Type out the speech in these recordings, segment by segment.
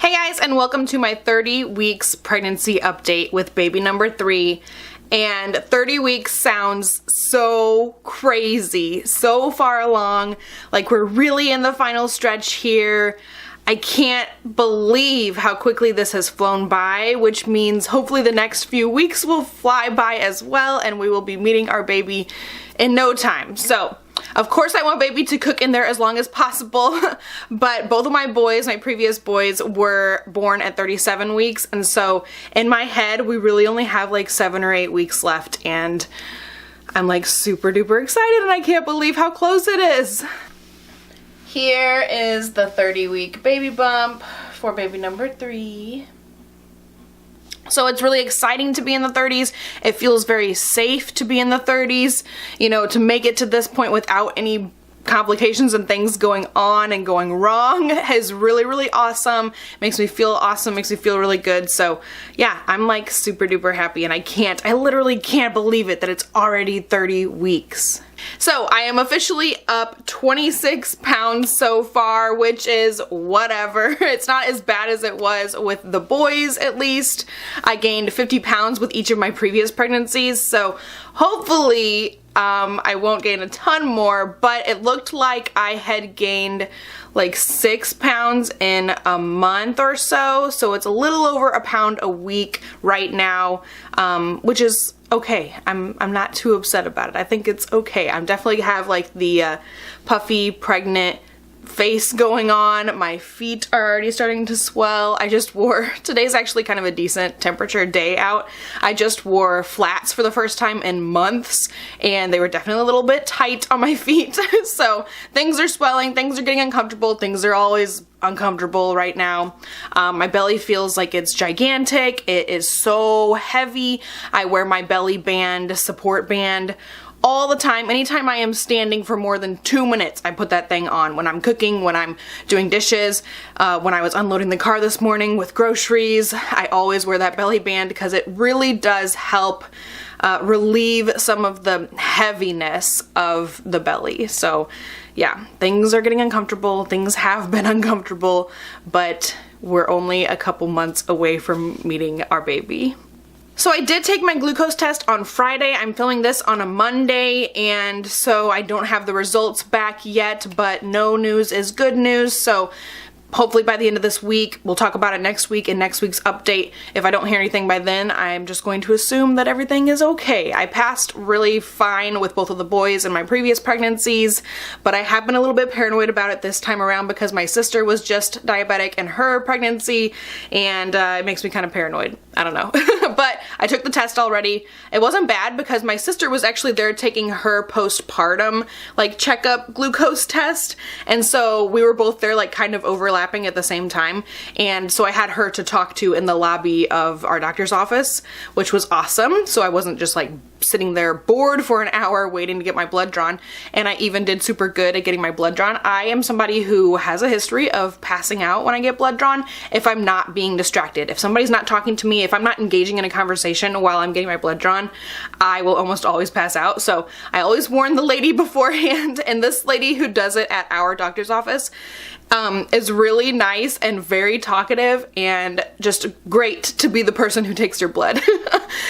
Hey guys, and welcome to my 30 weeks pregnancy update with baby number 3. And 30 weeks sounds so crazy, so far along, like we're really in the final stretch here. I can't believe how quickly this has flown by, which means hopefully the next few weeks will fly by as well and we will be meeting our baby in no time. So, of course I want baby to cook in there as long as possible, but both of my boys, my previous boys, were born at 37 weeks, and so in my head we really only have like 7 or 8 weeks left, and I'm like super duper excited and I can't believe how close it is. Here is the 30-week baby bump for baby number 3. So it's really exciting to be in the 30s. It feels very safe to be in the 30s, you know, to make it to this point without any complications and things going on and going wrong is really, really awesome. Makes me feel awesome, makes me feel really good. So yeah, I'm like super duper happy, and I literally can't believe it that it's already 30 weeks. So I am officially up 26 pounds so far, which is whatever. It's not as bad as it was with the boys, at least. I gained 50 pounds with each of my previous pregnancies, so hopefully I won't gain a ton more, but it looked like I had gained like 6 pounds in a month or so, so it's a little over a pound a week right now, which is okay. I'm not too upset about it. I think it's okay. I'm definitely have like the puffy pregnant face going on. My feet are already starting to swell. I just wore, today's actually kind of a decent temperature day out. I just wore flats for the first time in months, and they were definitely a little bit tight on my feet. So things are swelling, things are getting uncomfortable, things are always uncomfortable right now. My belly feels like it's gigantic. It is so heavy. I wear my belly band, support band, all the time. Anytime I am standing for more than 2 minutes, I put that thing on. When I'm cooking, when I'm doing dishes, when I was unloading the car this morning with groceries, I always wear that belly band because it really does help relieve some of the heaviness of the belly. So yeah, things are getting uncomfortable. Things have been uncomfortable, but we're only a couple months away from meeting our baby. So I did take my glucose test on Friday. I'm filming this on a Monday, and so I don't have the results back yet, but no news is good news. So hopefully by the end of this week, we'll talk about it next week in next week's update. If I don't hear anything by then, I'm just going to assume that everything is okay. I passed really fine with both of the boys in my previous pregnancies, but I have been a little bit paranoid about it this time around because my sister was just diabetic in her pregnancy, and it makes me kind of paranoid. I don't know. But I took the test already. It wasn't bad because my sister was actually there taking her postpartum like checkup glucose test, and so we were both there like kind of overlapping at the same time, and so I had her to talk to in the lobby of our doctor's office, which was awesome. So I wasn't just like sitting there bored for an hour waiting to get my blood drawn, and I even did super good at getting my blood drawn. I am somebody who has a history of passing out when I get blood drawn if I'm not being distracted. If somebody's not talking to me, if I'm not engaging in a conversation while I'm getting my blood drawn, I will almost always pass out. So I always warn the lady beforehand, and this lady who does it at our doctor's office is really nice and very talkative and just great to be the person who takes your blood.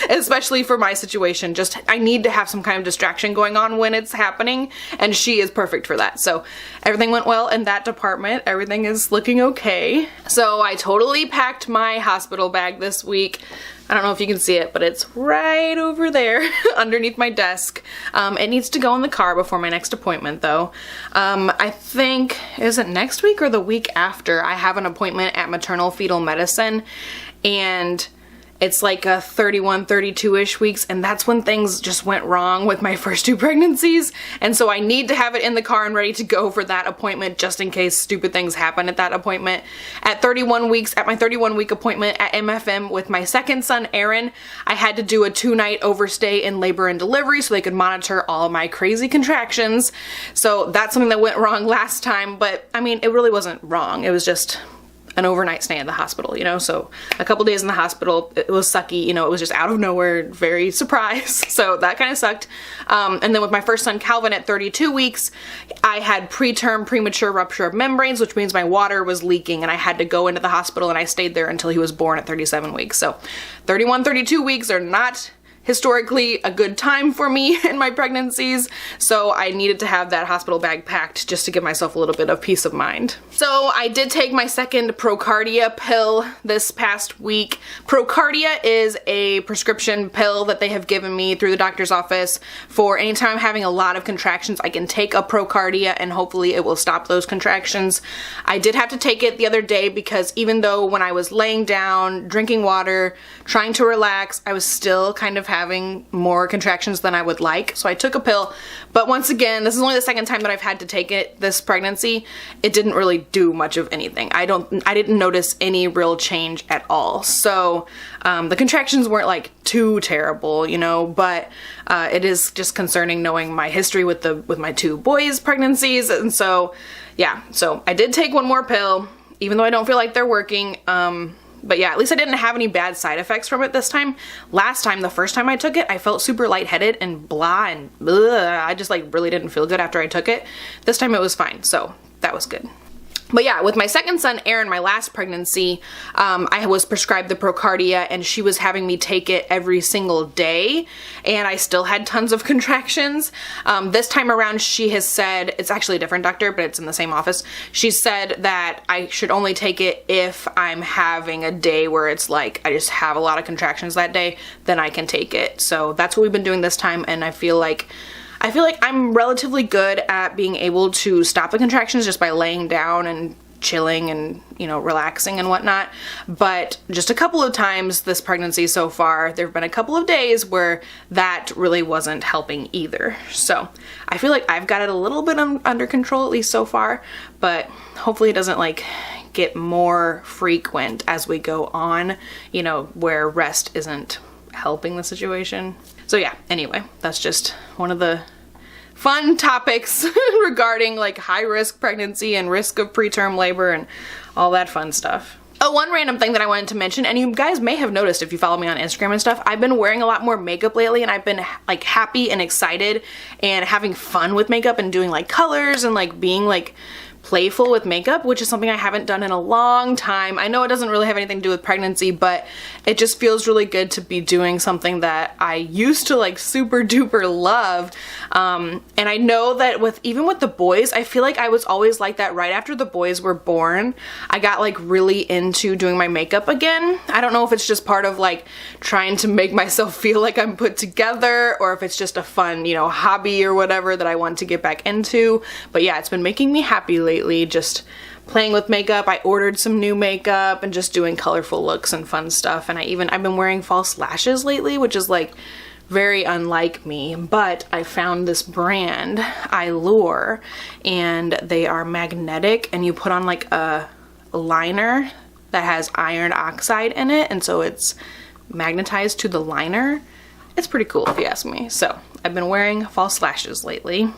Especially for my situation, just I need to have some kind of distraction going on when it's happening, and she is perfect for that. So everything went well in that department. Everything is looking okay. So I totally packed my hospital bag this week. I don't know if you can see it, but it's right over there underneath my desk. It needs to go in the car before my next appointment though. I think, is it next week or the week after? I have an appointment at maternal fetal medicine, and it's like a 31, 32-ish weeks, and that's when things just went wrong with my first 2 pregnancies, and so I need to have it in the car and ready to go for that appointment just in case stupid things happen at that appointment. At 31 weeks, at my 31-week appointment at MFM with my second son, Aaron, I had to do a 2-night overstay in labor and delivery so they could monitor all of my crazy contractions. So that's something that went wrong last time, but I mean, it really wasn't wrong. It was just an overnight stay in the hospital, you know, so a couple days in the hospital. It was sucky, you know, it was just out of nowhere, very surprise. So that kind of sucked. And then with my first son, Calvin, at 32 weeks, I had preterm premature rupture of membranes, which means my water was leaking and I had to go into the hospital, and I stayed there until he was born at 37 weeks. So 31, 32 weeks are not historically a good time for me in my pregnancies, so I needed to have that hospital bag packed just to give myself a little bit of peace of mind. So I did take my second Procardia pill this past week. Procardia is a prescription pill that they have given me through the doctor's office for anytime I'm having a lot of contractions. I can take a Procardia and hopefully it will stop those contractions. I did have to take it the other day because even though when I was laying down, drinking water, trying to relax, I was still kind of having more contractions than I would like. So I took a pill, but once again, this is only the second time that I've had to take it this pregnancy. It didn't really do much of anything. I didn't notice any real change at all. So the contractions weren't like too terrible, you know, but it is just concerning knowing my history with my two boys' pregnancies. And so yeah, so I did take one more pill, even though I don't feel like they're working. But yeah, at least I didn't have any bad side effects from it this time. Last time, the first time I took it, I felt super lightheaded and blah and bleh. I just like really didn't feel good after I took it. This time it was fine, so that was good. But yeah, with my second son, Aaron, my last pregnancy, I was prescribed the Procardia, and she was having me take it every single day, and I still had tons of contractions. This time around, she has said, it's actually a different doctor, but it's in the same office. She said that I should only take it if I'm having a day where it's like I just have a lot of contractions that day, then I can take it. So that's what we've been doing this time, and I feel like I'm relatively good at being able to stop the contractions just by laying down and chilling and, you know, relaxing and whatnot. But just a couple of times this pregnancy so far, there have been a couple of days where that really wasn't helping either. So I feel like I've got it a little bit under control, at least so far, but hopefully it doesn't like get more frequent as we go on, you know, where rest isn't helping the situation. So yeah, anyway, that's just one of the fun topics regarding like high risk pregnancy and risk of preterm labor and all that fun stuff. Oh, one random thing that I wanted to mention, and you guys may have noticed if you follow me on Instagram and stuff, I've been wearing a lot more makeup lately, and I've been like happy and excited and having fun with makeup and doing like colors and like being like playful with makeup, which is something I haven't done in a long time. I know it doesn't really have anything to do with pregnancy, but it just feels really good to be doing something that I used to like super duper love. And I know that even with the boys, I feel like I was always like that right after the boys were born. I got like really into doing my makeup again. I don't know if it's just part of like trying to make myself feel like I'm put together, or if it's just a fun, you know, hobby or whatever that I want to get back into. But yeah, it's been making me happy lately, just playing with makeup. I ordered some new makeup and just doing colorful looks and fun stuff. And I've been wearing false lashes lately, which is like very unlike me, but I found this brand, Allure, and they are magnetic, and you put on like a liner that has iron oxide in it, and so it's magnetized to the liner. It's pretty cool if you ask me. So I've been wearing false lashes lately.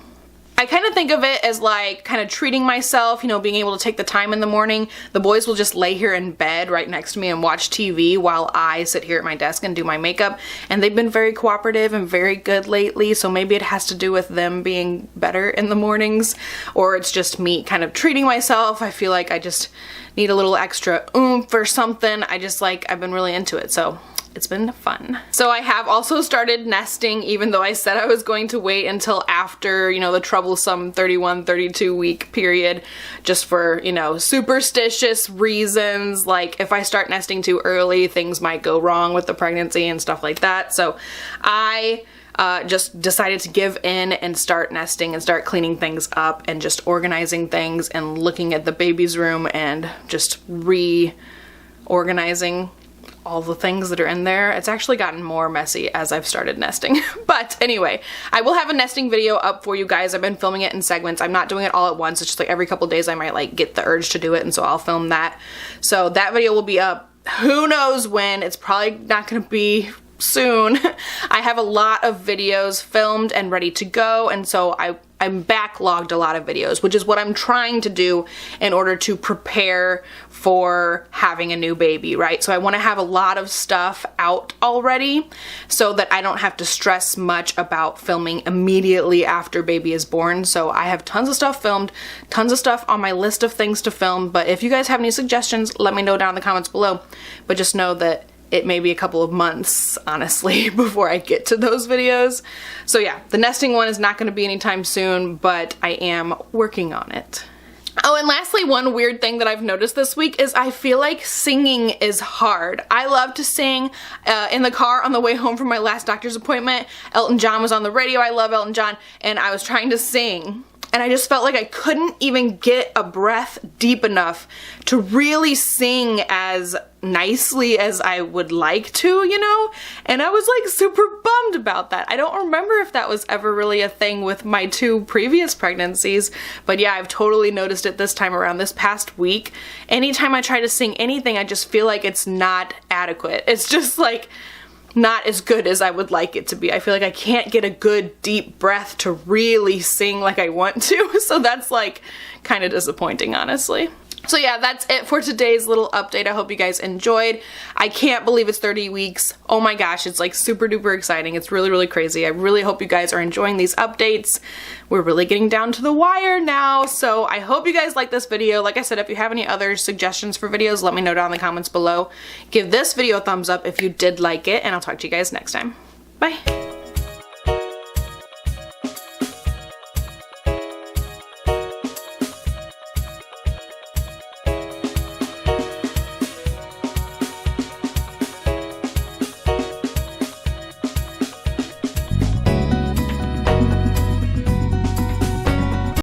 I kind of think of it as like kind of treating myself, you know, being able to take the time in the morning. The boys will just lay here in bed right next to me and watch TV while I sit here at my desk and do my makeup. And they've been very cooperative and very good lately, so maybe it has to do with them being better in the mornings, or it's just me kind of treating myself. I feel like I just need a little extra oomph or something. I've been really into it, so it's been fun. So I have also started nesting, even though I said I was going to wait until after, you know, the troublesome 31, 32 week period, just for, you know, superstitious reasons. Like if I start nesting too early, things might go wrong with the pregnancy and stuff like that. So I just decided to give in and start nesting and start cleaning things up and just organizing things and looking at the baby's room and just reorganizing all the things that are in there. It's actually gotten more messy as I've started nesting. But anyway, I will have a nesting video up for you guys. I've been filming it in segments. I'm not doing it all at once. It's just like every couple days I might like get the urge to do it, and so I'll film that. So that video will be up who knows when. It's probably not gonna be soon. I have a lot of videos filmed and ready to go, and so I'm backlogged a lot of videos, which is what I'm trying to do in order to prepare for having a new baby, right? So I want to have a lot of stuff out already so that I don't have to stress much about filming immediately after baby is born. So I have tons of stuff filmed, tons of stuff on my list of things to film, but if you guys have any suggestions, let me know down in the comments below. But just know that it may be a couple of months, honestly, before I get to those videos. So yeah, the nesting one is not going to be anytime soon, but I am working on it. Oh, and lastly, one weird thing that I've noticed this week is I feel like singing is hard. I love to sing. In the car on the way home from my last doctor's appointment, Elton John was on the radio. I love Elton John, and I was trying to sing. And I just felt like I couldn't even get a breath deep enough to really sing as nicely as I would like to, you know? And I was like super bummed about that. I don't remember if that was ever really a thing with my 2 previous pregnancies, but yeah, I've totally noticed it this time around, this past week. Anytime I try to sing anything, I just feel like it's not adequate. It's just like not as good as I would like it to be. I feel like I can't get a good deep breath to really sing like I want to, so that's like kind of disappointing, honestly. So yeah, that's it for today's little update. I hope you guys enjoyed. I can't believe it's 30 weeks. Oh my gosh, it's like super duper exciting. It's really, really crazy. I really hope you guys are enjoying these updates. We're really getting down to the wire now, so I hope you guys like this video. Like I said, if you have any other suggestions for videos, let me know down in the comments below. Give this video a thumbs up if you did like it, and I'll talk to you guys next time. Bye.